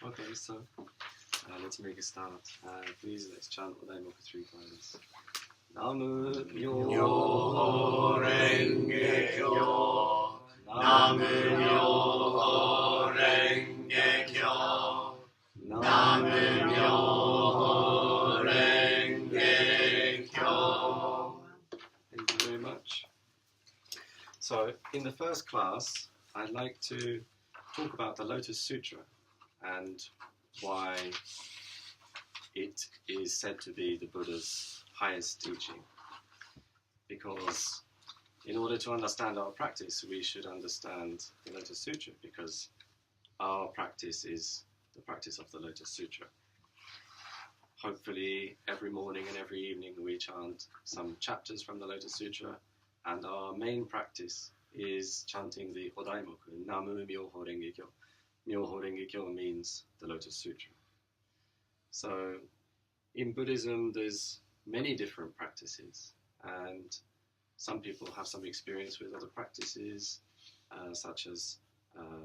Okay, so let's make a start. Please, let's chant Odaimoku 3 times. Namu Myoho Renge Kyo. Namu Myoho Renge Kyo. Namu Myoho Renge Kyo. Thank you very much. So, in the first class, I'd like to talk about the Lotus Sutra and why it is said to be the Buddha's highest teaching. Because in order to understand our practice, we should understand the Lotus Sutra, because our practice is the practice of the Lotus Sutra. Hopefully, every morning and every evening we chant some chapters from the Lotus Sutra, and our main practice is chanting the Odaimoku, Namu Myoho Renge Kyo. Myoho Renge Kyo means the Lotus Sutra. So, in Buddhism, there's many different practices, and some people have some experience with other practices, such as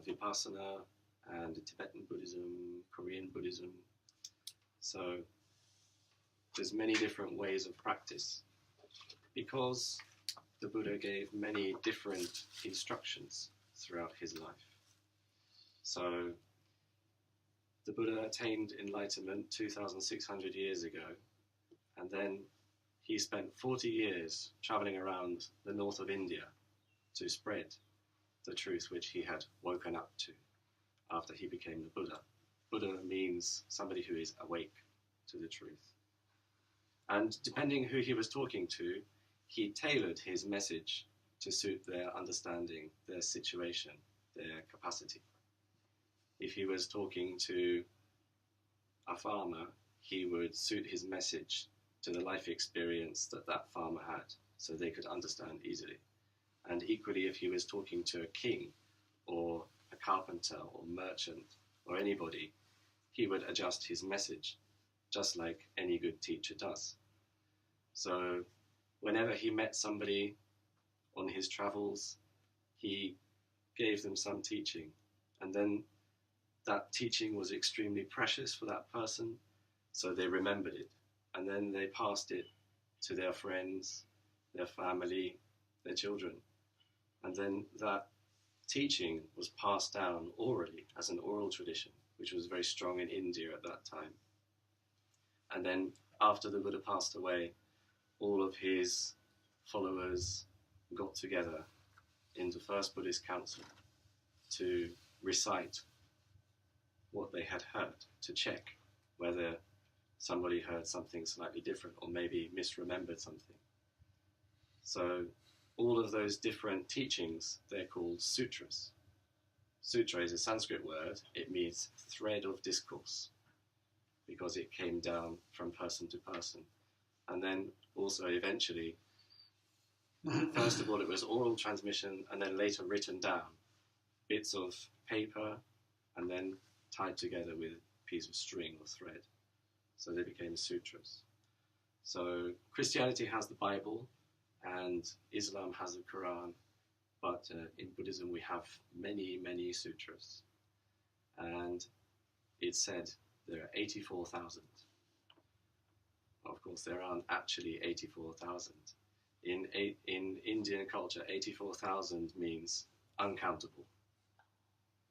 Vipassana and Tibetan Buddhism, Korean Buddhism. So, there's many different ways of practice, because the Buddha gave many different instructions throughout his life. So, the Buddha attained enlightenment 2,600 years ago, and then he spent 40 years traveling around the north of India to spread the truth which he had woken up to after he became the Buddha. Buddha means somebody who is awake to the truth. And depending who he was talking to, he tailored his message to suit their understanding, their situation, their capacity. If he was talking to a farmer, he would suit his message to the life experience that that farmer had, so they could understand easily. And equally, if he was talking to a king or a carpenter or merchant or anybody, he would adjust his message, just like any good teacher does. So whenever he met somebody on his travels, he gave them some teaching, and then that teaching was extremely precious for that person, so they remembered it, and then they passed it to their friends, their family, their children, and then that teaching was passed down orally as an oral tradition, which was very strong in India at that time. And then after the Buddha passed away, all of his followers got together in the first Buddhist council to recite what they had heard, to check whether somebody heard something slightly different or maybe misremembered something. So all of those different teachings, they're called sutras. Sutra is a Sanskrit word. It means thread of discourse, because it came down from person to person. And then also eventually, first of all, it was oral transmission, and then later written down, bits of paper, and then tied together with a piece of string or thread. So they became sutras. So Christianity has the Bible, and Islam has the Quran, but in Buddhism we have many, many sutras. And it's said there are 84,000. Of course, there aren't actually 84,000. In Indian culture, 84,000 means uncountable,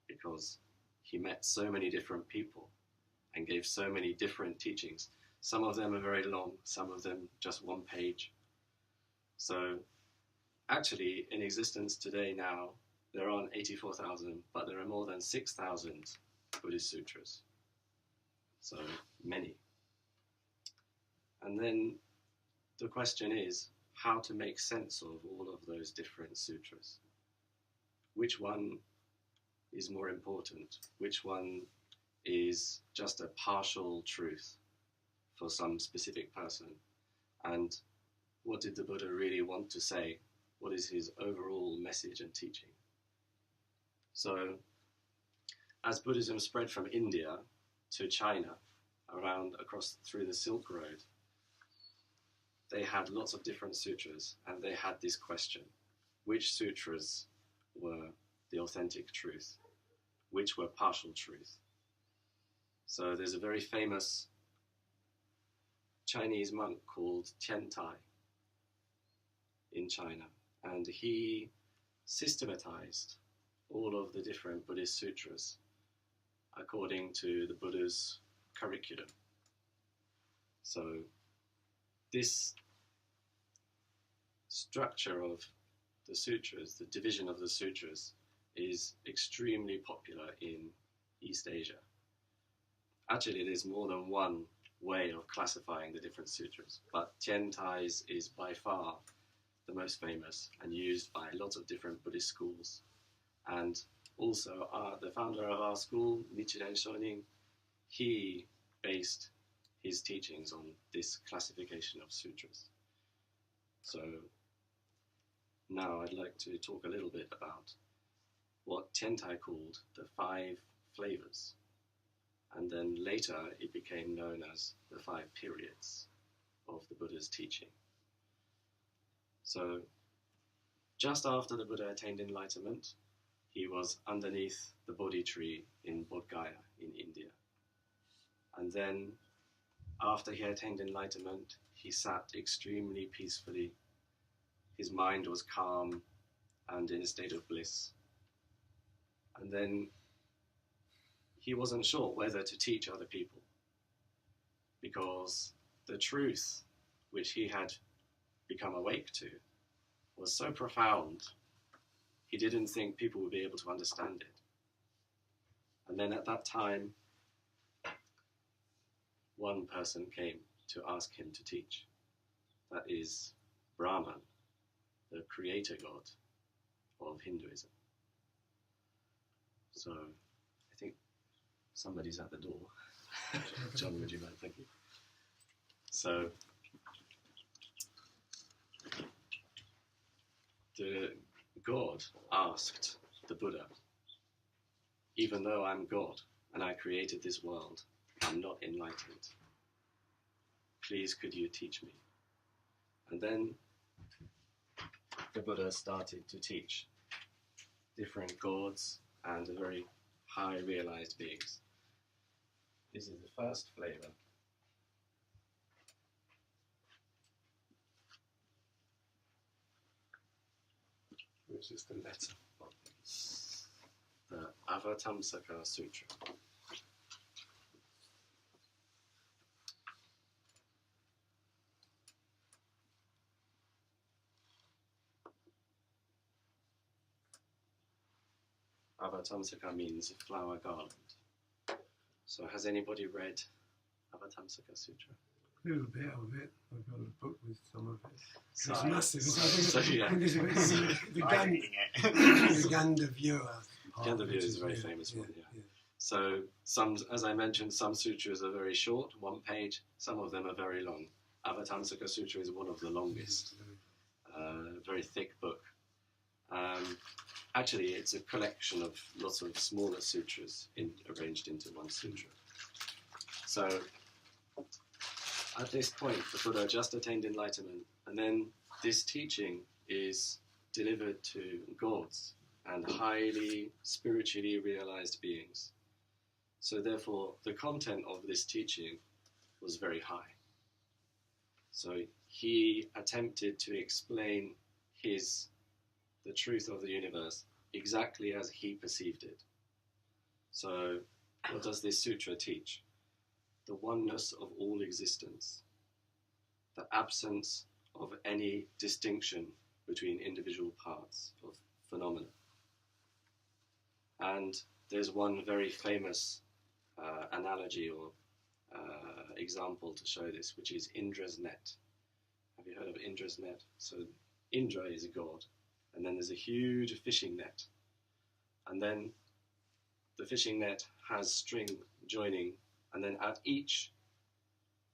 because he met so many different people and gave so many different teachings. Some of them are very long, some of them just one page. So actually, in existence today now, there aren't 84,000, but there are more than 6,000 Buddhist sutras. So many. And then the question is how to make sense of all of those different sutras. Which one is more important? Which one is just a partial truth for some specific person? And what did the Buddha really want to say? What is his overall message and teaching? So, as Buddhism spread from India to China, through the Silk Road, they had lots of different sutras, and they had this question: which sutras were the authentic truth? Which were partial truth? So there's a very famous Chinese monk called Tiantai in China, and he systematized all of the different Buddhist sutras according to the Buddha's curriculum. So this structure of the sutras, the division of the sutras, is extremely popular in East Asia. Actually, there's more than one way of classifying the different sutras, but Tiantai's is by far the most famous and used by lots of different Buddhist schools. And also the founder of our school, Nichiren Shonin, he based his teachings on this classification of sutras. So now I'd like to talk a little bit about what Tiantai called the 5 flavors. And then later it became known as the 5 periods of the Buddha's teaching. So just after the Buddha attained enlightenment, he was underneath the Bodhi tree in Bodh Gaya in India. And then after he attained enlightenment, he sat extremely peacefully. His mind was calm and in a state of bliss. And then he wasn't sure whether to teach other people, because the truth which he had become awake to was so profound, he didn't think people would be able to understand it. And then at that time, one person came to ask him to teach. That is Brahman, the creator god of Hinduism. So I think somebody's at the door. John, would you mind? Thank you. So the God asked the Buddha, even though I'm God and I created this world, I'm not enlightened. Please, could you teach me? And then the Buddha started to teach different gods and very high realized beings. This is the first flavor. Which is the letter. The Avatamsaka Sutra. Avatamsaka means flower garland. So has anybody read Avatamsaka Sutra? A little bit of it. I've got a book with some of it. So, it's massive. so, yeah. I think it's the Gandhavira. Gandhavira is a very famous one, yeah. So some, as I mentioned, some sutras are very short, 1 page. Some of them are very long. Avatamsaka Sutra is one of the longest. Very thick book. Actually, it's a collection of lots of smaller sutras arranged into one sutra. So at this point, the Buddha just attained enlightenment, and then this teaching is delivered to gods and highly spiritually realized beings. So therefore, the content of this teaching was very high. So he attempted to explain the truth of the universe exactly as he perceived it. So what does this sutra teach? The oneness of all existence, the absence of any distinction between individual parts of phenomena. And there's one very famous analogy or example to show this, which is Indra's net. Have you heard of Indra's net? So Indra is a god, and then there's a huge fishing net. And then the fishing net has string joining, and then at each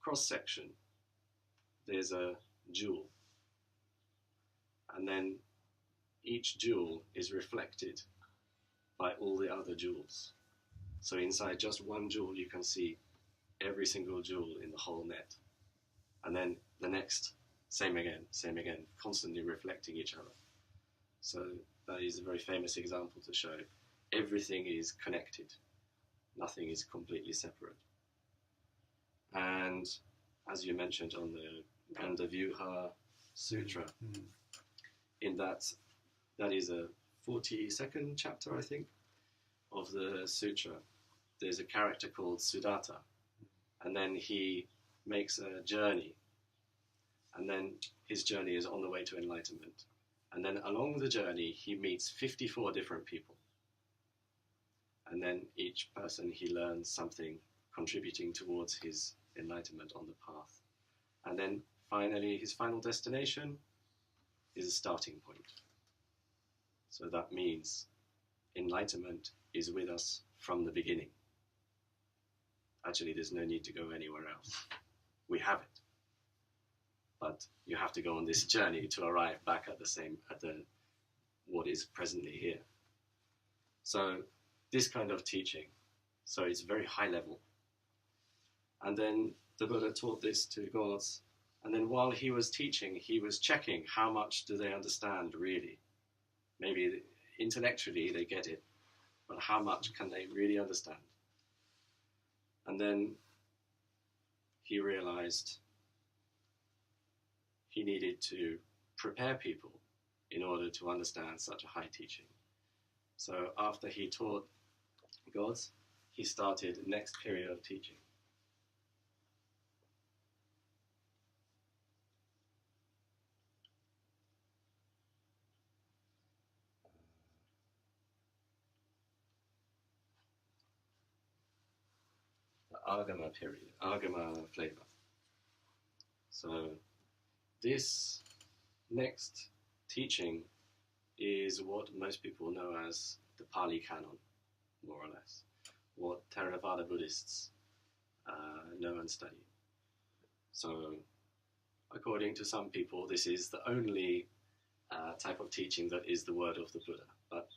cross-section, there's a jewel. And then each jewel is reflected by all the other jewels. So inside just one jewel, you can see every single jewel in the whole net. And then the next, same again, constantly reflecting each other. So that is a very famous example to show everything is connected. Nothing is completely separate. And as you mentioned on the Gandavyuha Sutra, in that is a 42nd chapter, I think, of the sutra. There's a character called Sudatta, and then he makes a journey, and then his journey is on the way to enlightenment. And then along the journey, he meets 54 different people. And then each person, he learns something contributing towards his enlightenment on the path. And then finally, his final destination is a starting point. So that means enlightenment is with us from the beginning. Actually, there's no need to go anywhere else. We have it. But you have to go on this journey to arrive back at what is presently here. So this kind of teaching, so it's very high level. And then the Buddha taught this to gods, and then while he was teaching, he was checking how much do they understand really. Maybe intellectually they get it, but how much can they really understand? And then he realized he needed to prepare people in order to understand such a high teaching. So after he taught gods, he started the next period of teaching. The Agama period, Agama flavor. So this next teaching is what most people know as the Pali Canon, more or less, what Theravada Buddhists know and study. So according to some people, this is the only type of teaching that is the word of the Buddha. But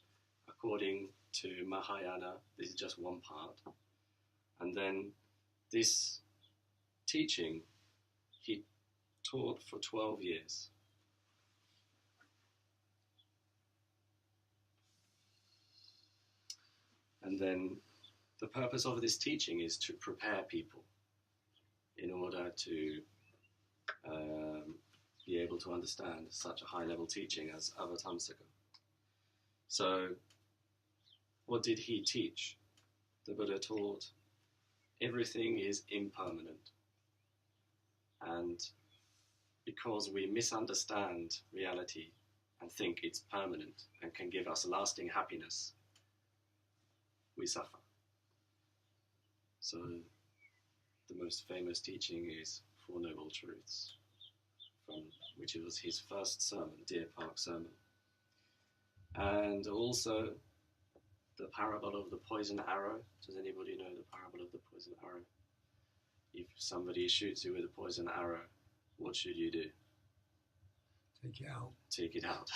according to Mahayana, this is just one part. And then this teaching, he taught for 12 years. And then the purpose of this teaching is to prepare people in order to be able to understand such a high-level teaching as Avatamsaka. So what did he teach? The Buddha taught everything is impermanent. And because we misunderstand reality and think it's permanent and can give us lasting happiness, we suffer. So the most famous teaching is Four Noble Truths, which was his first sermon, Deer Park Sermon. And also the parable of the poison arrow. Does anybody know the parable of the poison arrow? If somebody shoots you with a poison arrow, what should you do? Take it out. Take it out.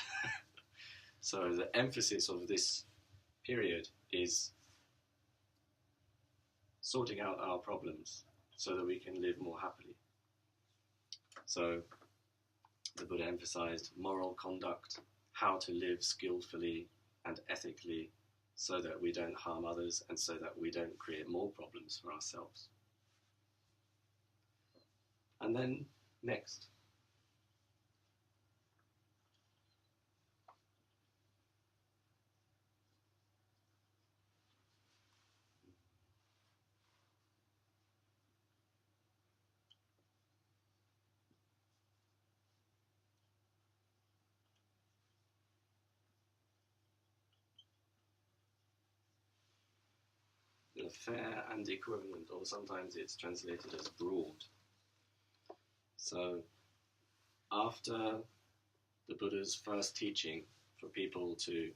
So the emphasis of this period is sorting out our problems so that we can live more happily. So the Buddha emphasized moral conduct, how to live skillfully and ethically so that we don't harm others and so that we don't create more problems for ourselves. And then next. The fair and equivalent, or sometimes it's translated as broad. So after the Buddha's first teaching for people to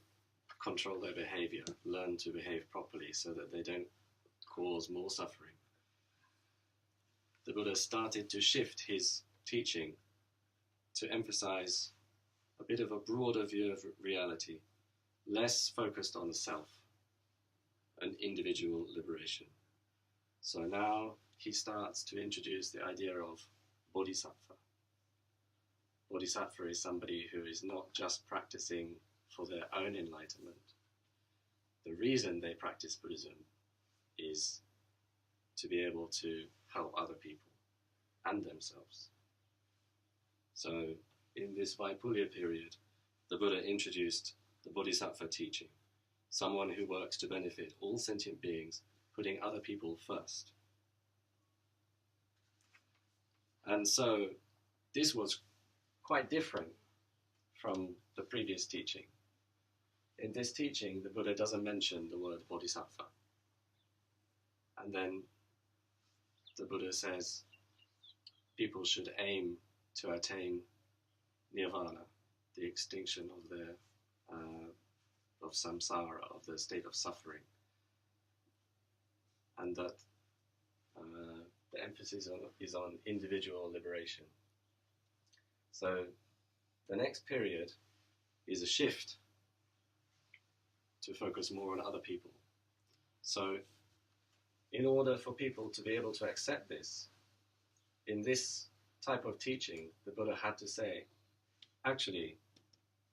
control their behavior, learn to behave properly so that they don't cause more suffering, the Buddha started to shift his teaching to emphasize a bit of a broader view of reality, less focused on the self and individual liberation. So now he starts to introduce the idea of bodhisattva. Bodhisattva is somebody who is not just practicing for their own enlightenment. The reason they practice Buddhism is to be able to help other people and themselves. So in this Vaipulya period, the Buddha introduced the Bodhisattva teaching, someone who works to benefit all sentient beings, putting other people first. And so this was quite different from the previous teaching. In this teaching, the Buddha doesn't mention the word bodhisattva. And then the Buddha says people should aim to attain Nirvana, the extinction of their of samsara, of the state of suffering, and that the emphasis is on individual liberation. So the next period is a shift to focus more on other people. So in order for people to be able to accept this, in this type of teaching, the Buddha had to say, actually,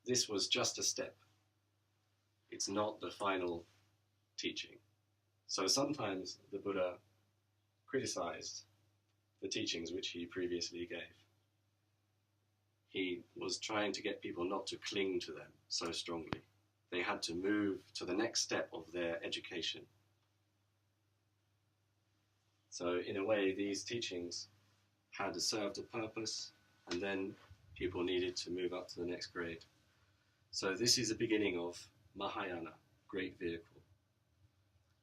this was just a step. It's not the final teaching. So sometimes the Buddha criticized the teachings which he previously gave. He was trying to get people not to cling to them so strongly. They had to move to the next step of their education. So in a way, these teachings had served a purpose, and then people needed to move up to the next grade. So this is the beginning of Mahayana, great vehicle.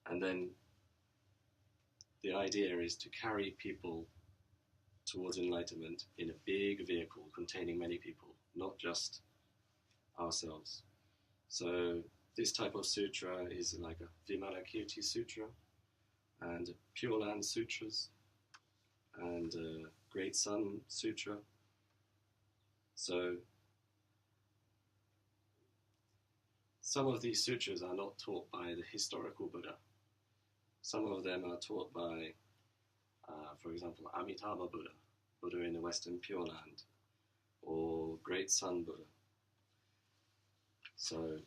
And then the idea is to carry people towards enlightenment in a big vehicle containing many people, not just ourselves. So this type of sutra is like a Vimalakirti Sutra, and Pure Land Sutras, and Great Sun Sutra. So some of these sutras are not taught by the historical Buddha. Some of them are taught by, for example, Amitabha Buddha, Buddha in the Western Pure Land, or Great Sun Buddha. So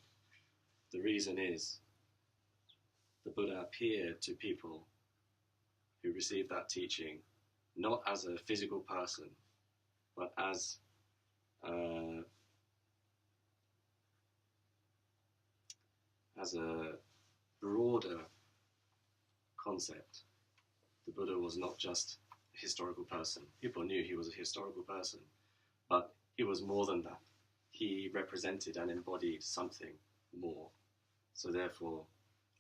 the reason is the Buddha appeared to people who received that teaching not as a physical person, but as a broader concept. The Buddha was not just a historical person. People knew he was a historical person, but he was more than that. He represented and embodied something more. So therefore,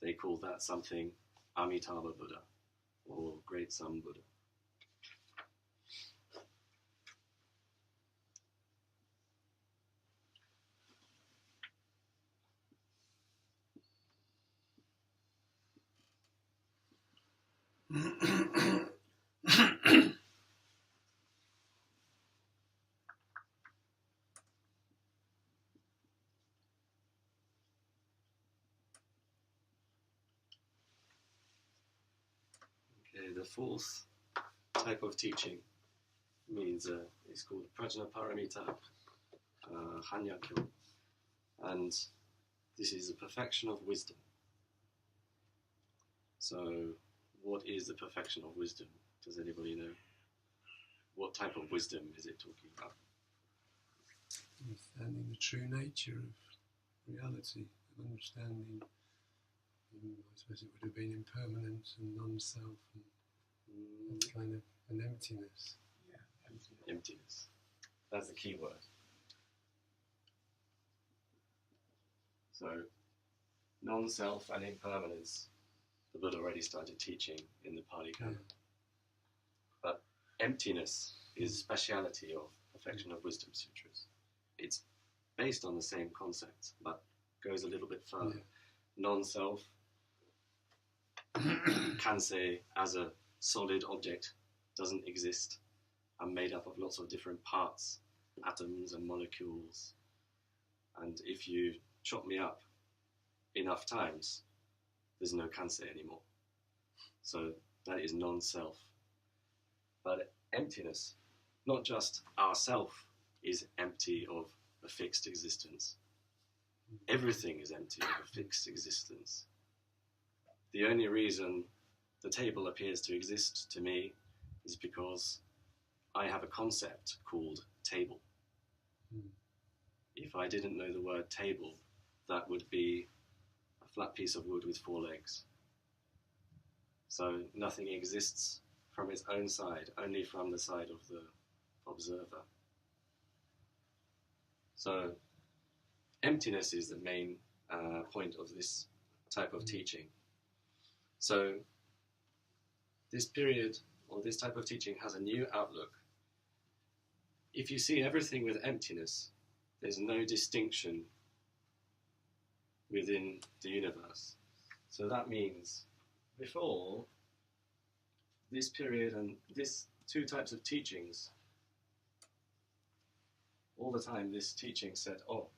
they call that something Amitabha Buddha, or Great Sun Buddha. Okay, the fourth type of teaching means it's called Prajnaparamita Hanyakyo, and this is the perfection of wisdom. So, what is the perfection of wisdom? Does anybody know? What type of wisdom is it talking about? Understanding the true nature of reality, and understanding, I suppose it would have been impermanence and non-self, and kind of an emptiness. Yeah, emptiness. That's the key word. So, non-self and impermanence, the Buddha already started teaching in the Pali Canon. Yeah. But emptiness is a speciality of Perfection of Wisdom Sutras. It's based on the same concepts, but goes a little bit further. Yeah. Non-self, Kanse as a solid object doesn't exist. I'm made up of lots of different parts, atoms and molecules. And if you chop me up enough times, there's no Kanse anymore. So that is non-self. But emptiness, not just ourself is empty of a fixed existence. Everything is empty of a fixed existence. The only reason the table appears to exist to me is because I have a concept called table. If I didn't know the word table, that would be a flat piece of wood with 4 legs. So nothing exists from its own side, only from the side of the observer. So emptiness is the main point of this type of teaching. So this period, or this type of teaching, has a new outlook. If you see everything with emptiness, there's no distinction within the universe. So that means before this period and this 2 types of teachings, all the time this teaching said, oh,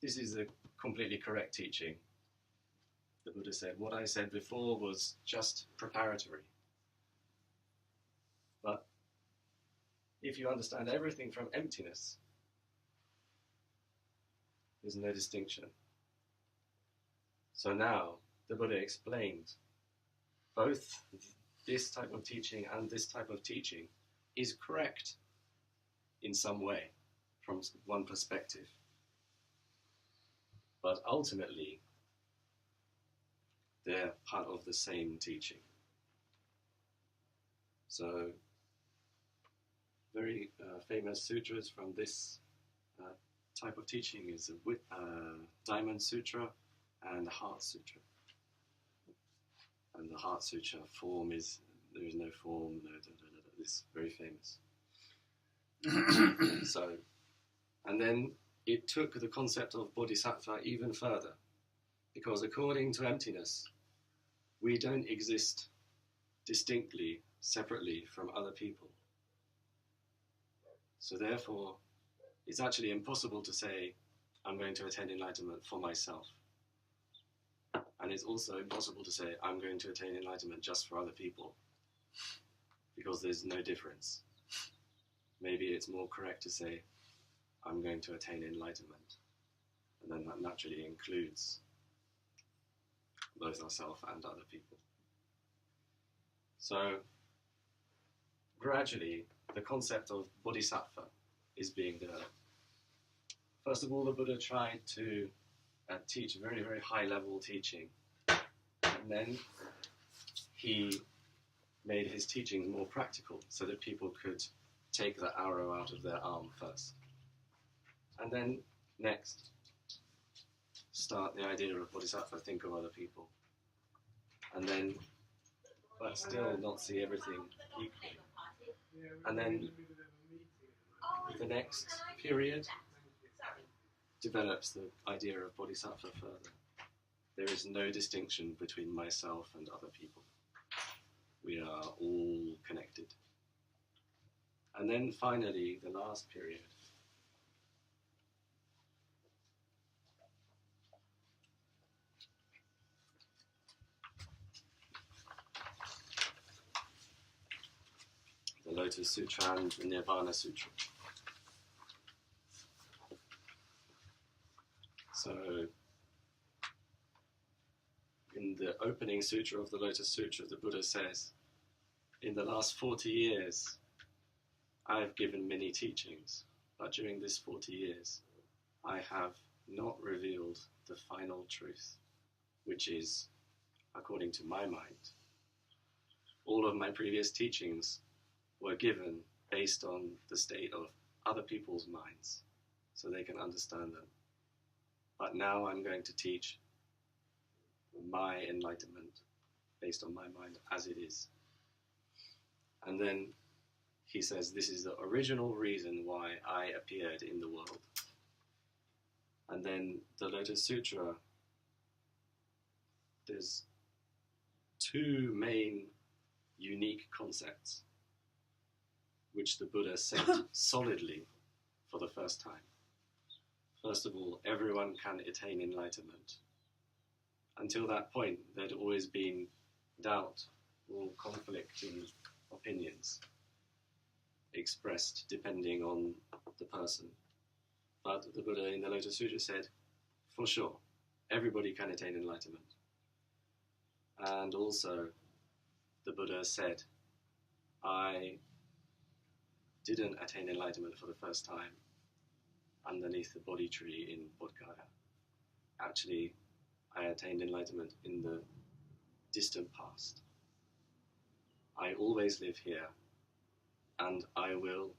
this is the completely correct teaching. The Buddha said, what I said before was just preparatory. But if you understand everything from emptiness, there's no distinction. So now the Buddha explained both this type of teaching and this type of teaching is correct in some way from one perspective. But ultimately, they're part of the same teaching. So, very famous sutras from this type of teaching is the Diamond Sutra and the Heart Sutra. And the Heart Sutra form is, there is no form, this is very famous. So, and then it took the concept of bodhisattva even further, because according to emptiness, we don't exist distinctly, separately from other people. So therefore, it's actually impossible to say, I'm going to attain enlightenment for myself. And it's also impossible to say, I'm going to attain enlightenment just for other people, because there's no difference. Maybe it's more correct to say, I'm going to attain enlightenment. And then that naturally includes both ourselves and other people. So, gradually, the concept of bodhisattva is being developed. First of all, the Buddha tried to teach very, very high-level teaching. And then he made his teachings more practical so that people could take the arrow out of their arm first. And then, next, start the idea of bodhisattva, think of other people. And then, but still not see everything equally. And then, the next period develops the idea of bodhisattva further. There is no distinction between myself and other people. We are all connected. And then finally, the last period, the Lotus Sutra and the Nirvana Sutra. So, in the opening sutra of the Lotus Sutra, the Buddha says, in the last 40 years, I have given many teachings, but during this 40 years, I have not revealed the final truth, which is, according to my mind, all of my previous teachings were given based on the state of other people's minds, so they can understand them. But now I'm going to teach my enlightenment based on my mind as it is. And then he says, this is the original reason why I appeared in the world. And then the Lotus Sutra, there's 2 main unique concepts which the Buddha said solidly for the first time. First of all, everyone can attain enlightenment. Until that point, there'd always been doubt or conflicting opinions expressed depending on the person. But the Buddha in the Lotus Sutra said, for sure, everybody can attain enlightenment. And also, the Buddha said, I didn't attain enlightenment for the first time underneath the Bodhi tree in Bodh Gaya. Actually, I attained enlightenment in the distant past. I always live here, and I will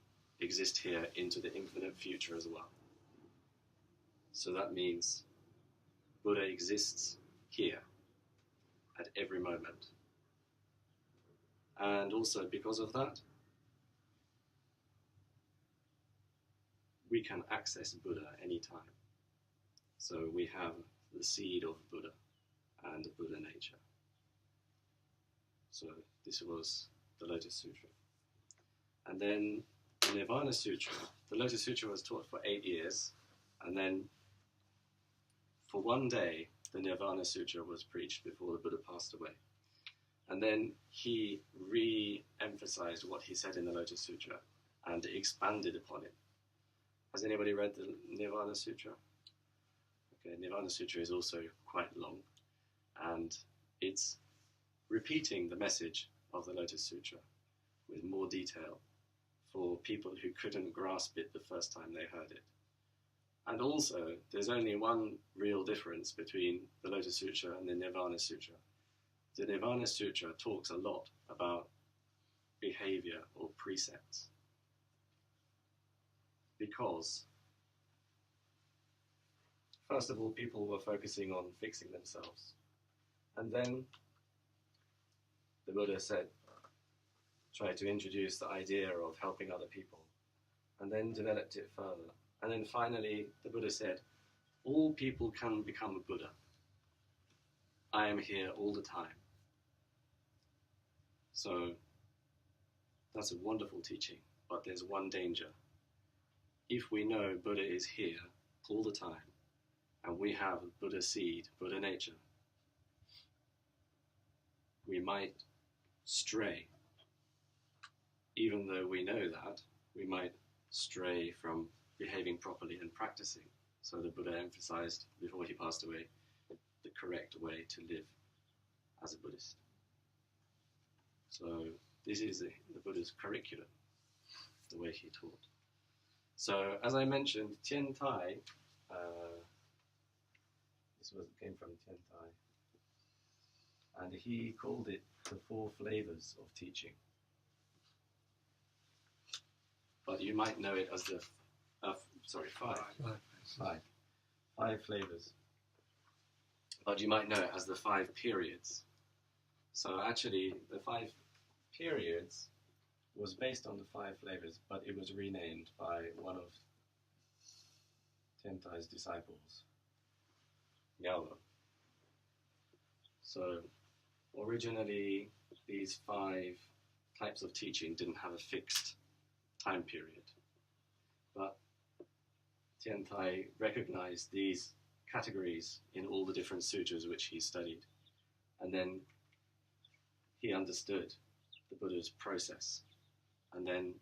exist here into the infinite future as well. So that means Buddha exists here at every moment. And also because of that, we can access Buddha anytime. So we have the seed of Buddha and the Buddha nature. So this was the Lotus Sutra. And then the Nirvana Sutra, the Lotus Sutra was taught for 8 years, and then for one day, the Nirvana Sutra was preached before the Buddha passed away. And then he re-emphasized what he said in the Lotus Sutra and expanded upon it. Has anybody read the Nirvana Sutra? Okay, Nirvana Sutra is also quite long, and it's repeating the message of the Lotus Sutra with more detail for people who couldn't grasp it the first time they heard it. And also, there's only one real difference between the Lotus Sutra and the Nirvana Sutra. The Nirvana Sutra talks a lot about behavior or precepts, because first of all, people were focusing on fixing themselves. And then the Buddha said, try to introduce the idea of helping other people, and then developed it further. And then finally, the Buddha said, all people can become a Buddha. I am here all the time. So that's a wonderful teaching, but there's one danger. If we know Buddha is here all the time, and we have Buddha seed, Buddha nature, we might stray. Even though we know that, we might stray from behaving properly and practicing. So the Buddha emphasized, before he passed away, the correct way to live as a Buddhist. So this is the Buddha's curriculum, the way he taught. So as I mentioned, Tiantai, came from Tiantai, and he called it the 4 flavors of teaching. But you might know it as the, five flavors. But you might know it as the 5 periods. So actually, the 5 periods was based on the 5 flavors, but it was renamed by one of Tiantai's disciples, Yao. So originally, these 5 types of teaching didn't have a fixed time period, but Tiantai recognized these categories in all the different sutras which he studied, and then he understood the Buddha's process, and then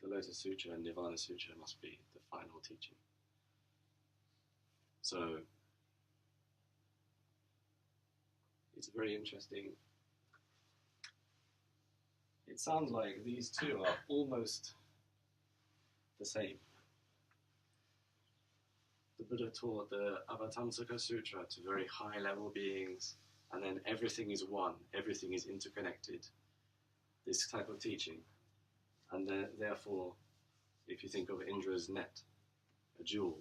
the Lotus Sutra and Nirvana Sutra must be the final teaching. So it's very interesting. It sounds like these two are almost the same. The Buddha taught the Avatamsaka Sutra to very high level beings, and then everything is one, everything is interconnected. This type of teaching. And therefore, if you think of Indra's net, a jewel,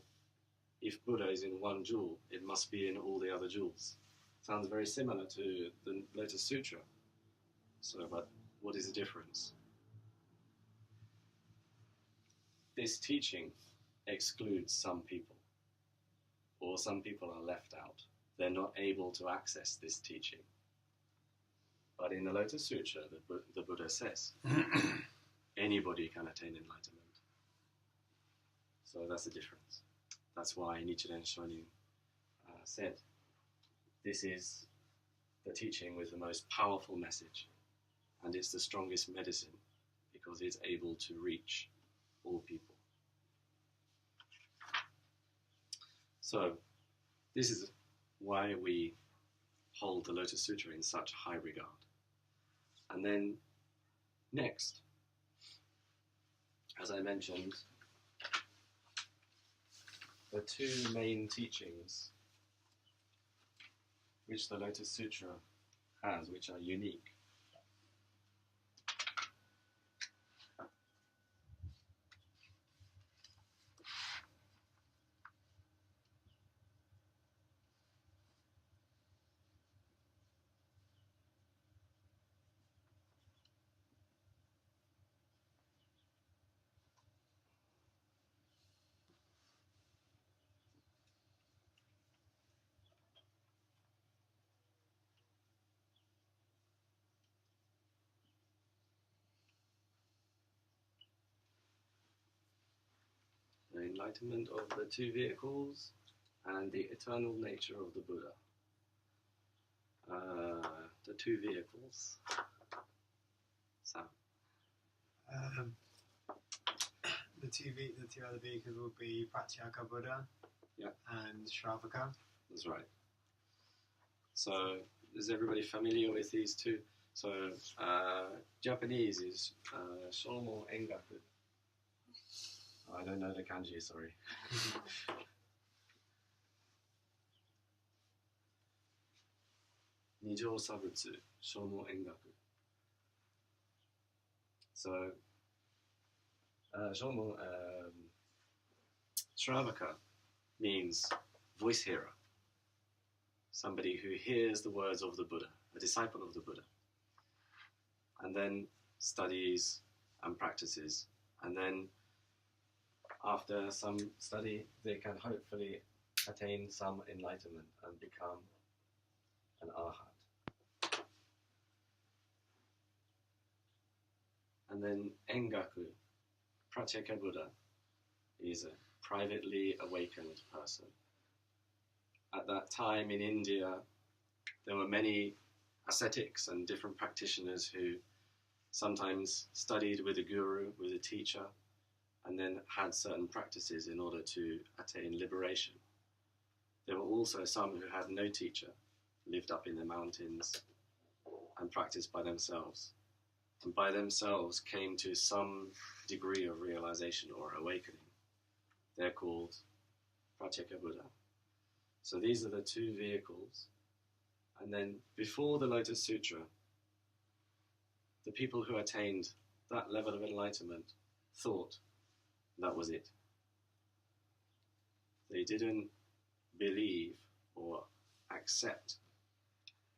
if Buddha is in one jewel, it must be in all the other jewels. Sounds very similar to the Lotus Sutra. So, but what is the difference? This teaching excludes some people, or some people are left out. They're not able to access this teaching. But in the Lotus Sutra, the Buddha says, anybody can attain enlightenment. So that's the difference. That's why Nichiren Shu said, this is the teaching with the most powerful message, and it's the strongest medicine because it's able to reach all people. So this is why we hold the Lotus Sutra in such high regard. And then next, as I mentioned, the two main teachings which the Lotus Sutra has, which are unique. The enlightenment of the two vehicles and the eternal nature of the Buddha. The two vehicles. So, the two other vehicles will be Pratyeka Buddha and Shravaka. That's right. So, is everybody familiar with these two? So, Japanese is Shomo Engaku. I don't know the kanji, sorry. Nijō Sabutsu, Shomo Engaku. So, Shomo, Shravaka means voice hearer. Somebody who hears the words of the Buddha, a disciple of the Buddha. And then studies and practices. And then after some study, they can hopefully attain some enlightenment and become an arhat. And then Engaku, Pratyeka Buddha, is a privately awakened person. At that time in India, there were many ascetics and different practitioners who sometimes studied with a guru, with a teacher, and then had certain practices in order to attain liberation. There were also some who had no teacher, lived up in the mountains, and practiced by themselves. And by themselves came to some degree of realization or awakening. They're called Pratyeka Buddha. So these are the two vehicles. And then before the Lotus Sutra, the people who attained that level of enlightenment thought that was it. They didn't believe or accept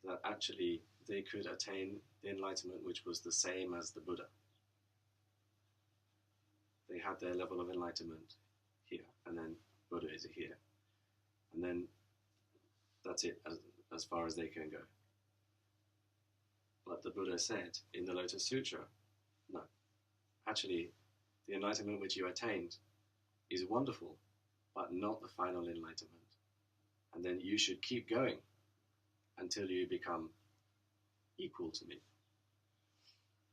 that actually they could attain the enlightenment which was the same as the Buddha. They had their level of enlightenment here, and then Buddha is here. And then that's it, as far as they can go. But the Buddha said in the Lotus Sutra, no, actually, the enlightenment which you attained is wonderful, but not the final enlightenment. And then you should keep going until you become equal to me.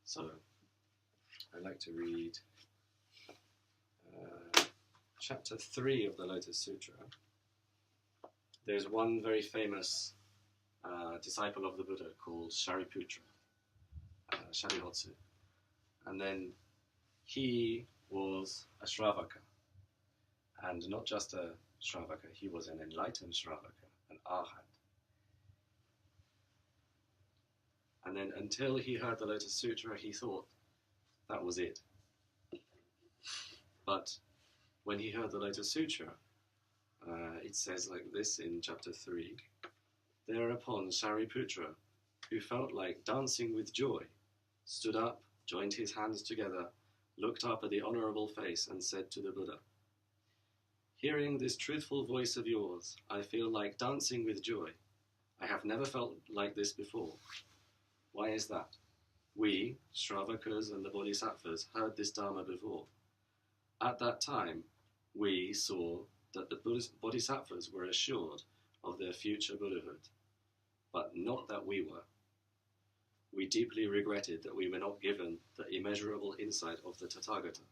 So, I'd like to read chapter 3 of the Lotus Sutra. There's one very famous disciple of the Buddha called Shariputra, Sharihotsu. And then he was a Shravaka. And not just a Shravaka, he was an enlightened Shravaka, an arhat. And then until he heard the Lotus Sutra, he thought that was it. But when he heard the Lotus Sutra, it says like this in chapter 3. Thereupon Shariputra, who felt like dancing with joy, stood up, joined his hands together, looked up at the honorable face and said to the Buddha, "Hearing this truthful voice of yours, I feel like dancing with joy. I have never felt like this before. Why is that? We, Shravakas and the Bodhisattvas, heard this Dharma before. At that time, we saw that the Bodhisattvas were assured of their future Buddhahood, but not that we were. We deeply regretted that we were not given the immeasurable insight of the Tathagata.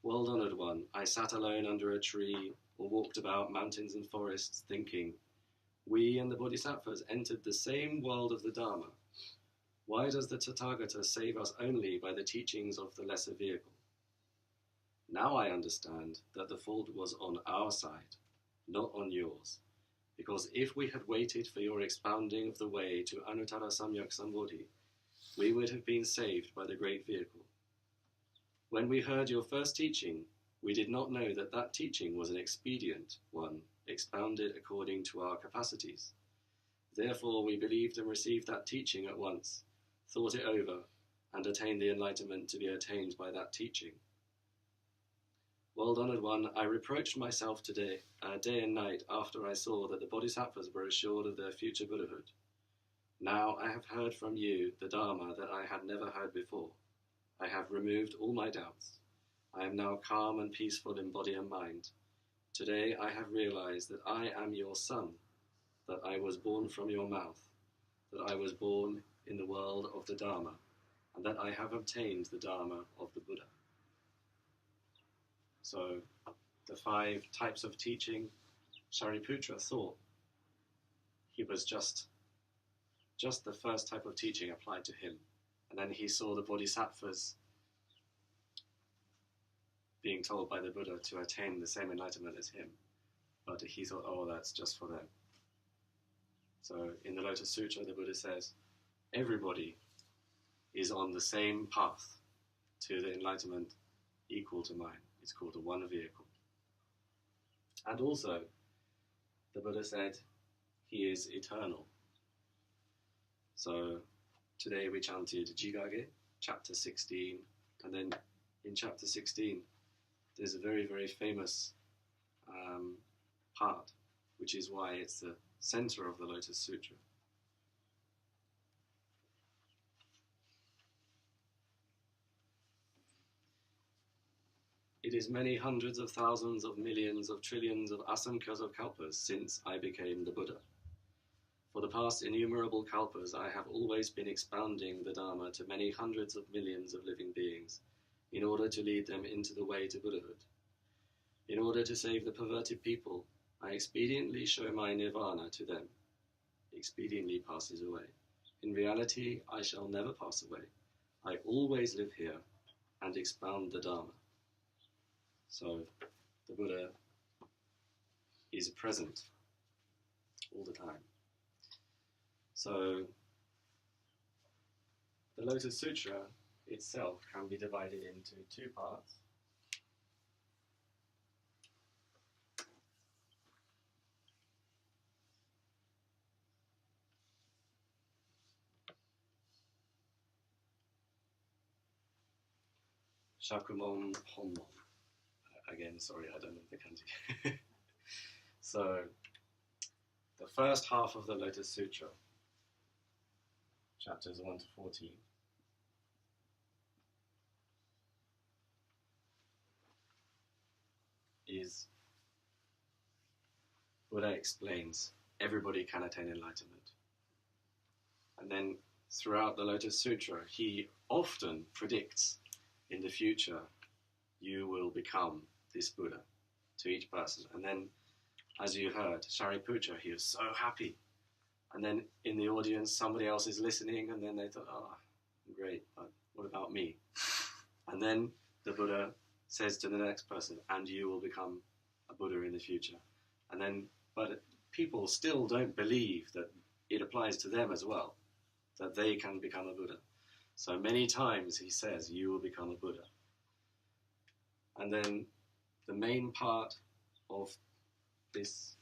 Well-honored one, I sat alone under a tree or walked about mountains and forests thinking, we and the Bodhisattvas entered the same world of the Dharma. Why does the Tathagata save us only by the teachings of the lesser vehicle? Now I understand that the fault was on our side, not on yours, because if we had waited for your expounding of the way to Anuttara Samyak Sambodhi, we would have been saved by the great vehicle. When we heard your first teaching, we did not know that that teaching was an expedient one, expounded according to our capacities. Therefore we believed and received that teaching at once, thought it over, and attained the enlightenment to be attained by that teaching. Well-honoured one, I reproached myself today, day and night, after I saw that the Bodhisattvas were assured of their future Buddhahood. Now I have heard from you the Dharma that I had never heard before. I have removed all my doubts. I am now calm and peaceful in body and mind. Today I have realized that I am your son, that I was born from your mouth, that I was born in the world of the Dharma, and that I have obtained the Dharma of the Buddha. So, the 5 types of teaching, Shariputra thought he was just the first type of teaching applied to him. And then he saw the Bodhisattvas being told by the Buddha to attain the same enlightenment as him. But he thought, oh, that's just for them. So in the Lotus Sutra, the Buddha says, everybody is on the same path to the enlightenment equal to mine. It's called the one vehicle. And also, the Buddha said, he is eternal. So today we chanted Jigage, chapter 16, and then in chapter 16 there's a very, very famous part, which is why it's the center of the Lotus Sutra. It is many hundreds of thousands of millions of trillions of asamkhas of kalpas since I became the Buddha. For the past innumerable kalpas, I have always been expounding the Dharma to many hundreds of millions of living beings in order to lead them into the way to Buddhahood. In order to save the perverted people, I expediently show my Nirvana to them. Expediently passes away. In reality, I shall never pass away. I always live here and expound the Dharma. So, the Buddha is present all the time. So, the Lotus Sutra itself can be divided into 2 parts. Shakumon Honmon. Again, sorry, I don't know the kanji. So, the first half of the Lotus Sutra, chapters 1 to 14, is Buddha explains everybody can attain enlightenment. And then throughout the Lotus Sutra, he often predicts in the future you will become this Buddha to each person. And then, as you heard, Shariputra, he was so happy. And then in the audience, somebody else is listening, and then they thought, oh, great, but what about me? And then the Buddha says to the next person, and you will become a Buddha in the future. And then, but people still don't believe that it applies to them as well, that they can become a Buddha. So many times he says, you will become a Buddha. And then the main part of this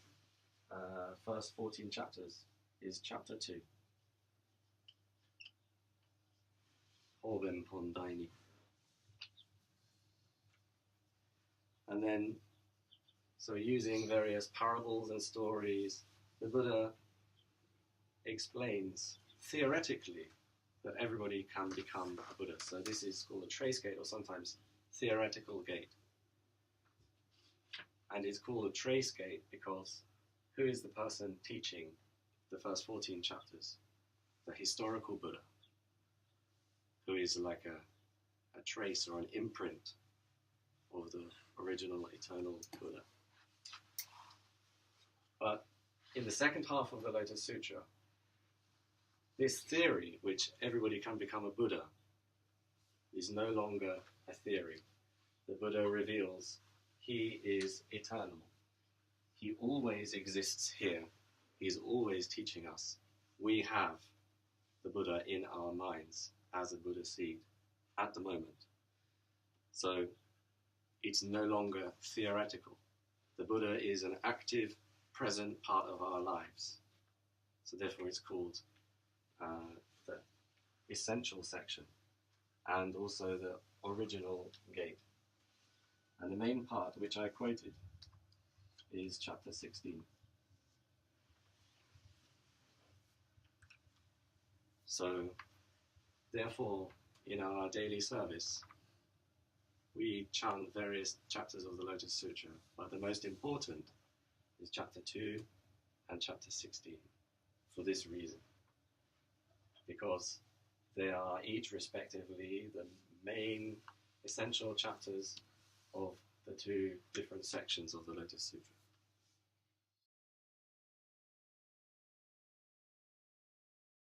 first 14 chapters is chapter 2. Hoben Pondaini. And then, so using various parables and stories, the Buddha explains theoretically that everybody can become a Buddha. So this is called a trace gate, or sometimes theoretical gate. And it's called a trace gate because who is the person teaching the first 14 chapters? The historical Buddha, who is like a trace or an imprint of the original eternal Buddha. But in the second half of the Lotus Sutra, this theory, which everybody can become a Buddha, is no longer a theory. The Buddha reveals he is eternal. He always exists here. He's always teaching us. We have the Buddha in our minds as a Buddha seed at the moment. So it's no longer theoretical. The Buddha is an active, present part of our lives. So therefore it's called the essential section and also the original gate. And the main part, which I quoted, is chapter 16. So, therefore, in our daily service, we chant various chapters of the Lotus Sutra, but the most important is chapter 2 and chapter 16, for this reason. Because they are each respectively the main essential chapters of the two different sections of the Lotus Sutra.